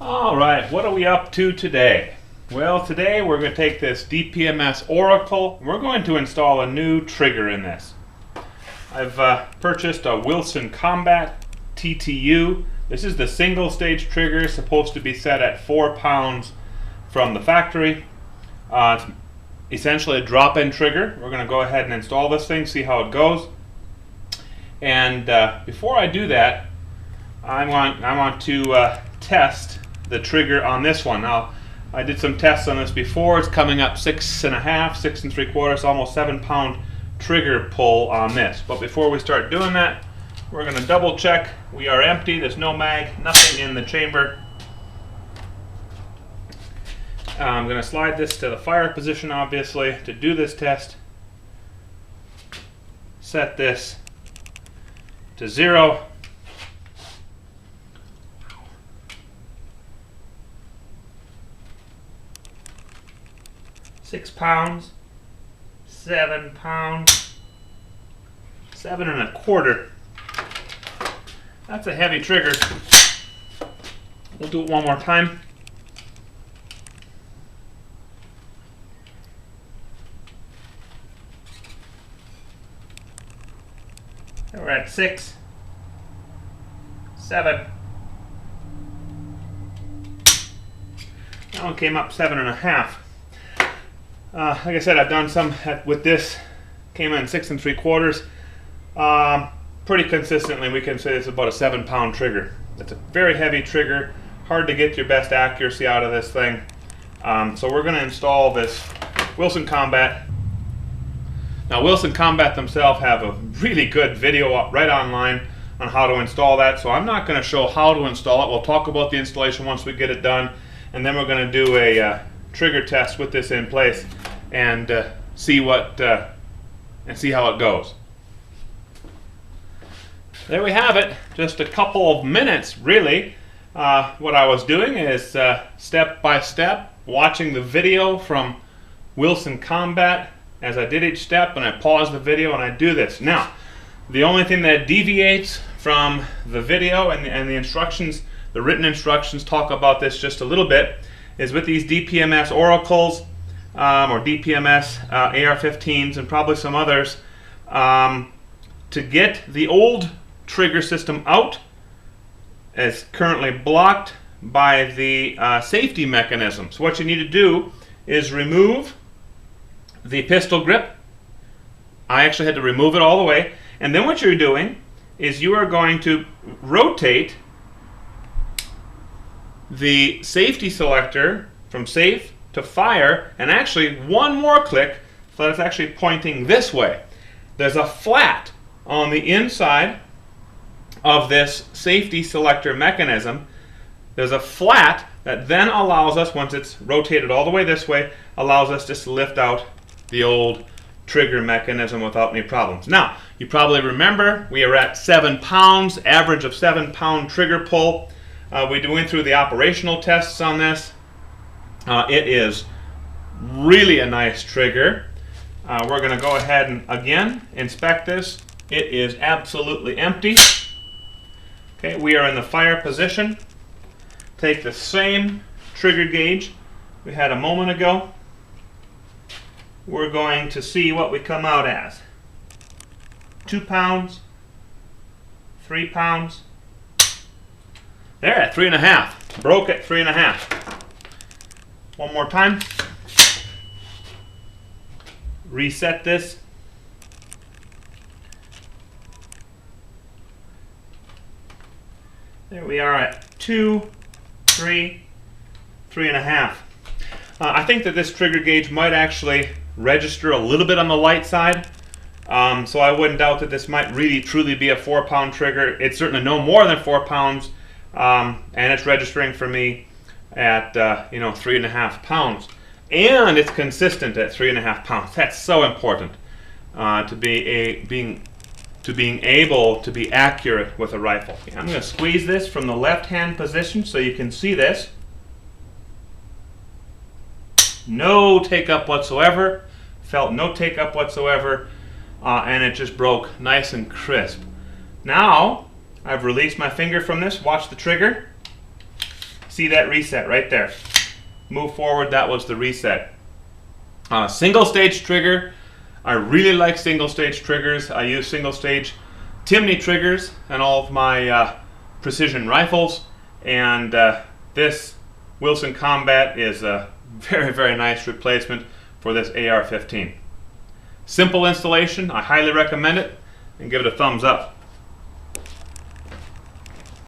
Alright, what are we up to today? Well, today we're going to take this DPMS Oracle and we're going to install a new trigger in this. I've purchased a Wilson Combat TTU. This is the single stage trigger, supposed to be set at 4 pounds from the factory. It's essentially a drop-in trigger. We're going to go ahead and install this thing, see how it goes. And before I do that, I want to test the trigger on this one. Now, I did some tests on this before. It's coming up 6.5, 6 3/4, almost 7 pound trigger pull on this. But before we start doing that, we're going to double check. We are empty. There's no mag, nothing in the chamber. I'm going to slide this to the fire position, obviously, to do this test. Set this to 0. £6, 7 pounds, 7 1/4. That's a heavy trigger. We'll do it one more time. And we're at 6, 7. That one came up 7 1/2. Like I said, I've done some with this. Came in 6 3/4. Pretty consistently, we can say it's about a 7 pound trigger. It's a very heavy trigger. Hard to get your best accuracy out of this thing. So we're going to install this Wilson Combat. Now, Wilson Combat themselves have a really good video right online on how to install that. So I'm not going to show how to install it. We'll talk about the installation once we get it done, and then we're going to do a trigger test with this in place and see how it goes. There we have it. Just a couple of minutes, really. What I was doing is step by step watching the video from Wilson Combat as I did each step, and I pause the video and I do this. Now, the only thing that deviates from the video and the instructions, the written instructions talk about this just a little bit, is with these DPMS Oracles or DPMS AR-15s and probably some others, to get the old trigger system out is currently blocked by the safety mechanism. So what you need to do is remove the pistol grip. I actually had to remove it all the way. And then what you're doing is you are going to rotate the safety selector from safe to fire, and actually one more click so that it's actually pointing this way. There's a flat on the inside of this safety selector mechanism. There's a flat that then allows us, once it's rotated all the way this way, allows us just to lift out the old trigger mechanism without any problems. Now, you probably remember we are at 7 pounds, average of 7 pound trigger pull. We went through the operational tests on this. It is really a nice trigger. We're going to go ahead and again inspect this. It is absolutely empty. Okay, we are in the fire position. Take the same trigger gauge we had a moment ago. We're going to see what we come out as. 2 pounds, 3 pounds. There, at 3 1/2. Broke at 3 1/2. One more time. Reset this. There we are at 2, 3, 3 1/2. I think that this trigger gauge might actually register a little bit on the light side. So I wouldn't doubt that this might really truly be a 4 pound trigger. It's certainly no more than 4 pounds. And it's registering for me at 3 1/2 pounds, and it's consistent at 3 1/2 pounds. That's so important to being able to be accurate with a rifle. I'm going to squeeze this from the left hand position so you can see this. No take up whatsoever. Felt no take up whatsoever, and it just broke nice and crisp. Now I've released my finger from this. Watch the trigger. see that reset right there. Move forward, that was the reset. Single stage trigger. I really like single stage triggers. I use single stage Timney triggers in all of my precision rifles, and this Wilson Combat is a very, very nice replacement for this AR-15. Simple installation, I highly recommend it, and give it a thumbs up.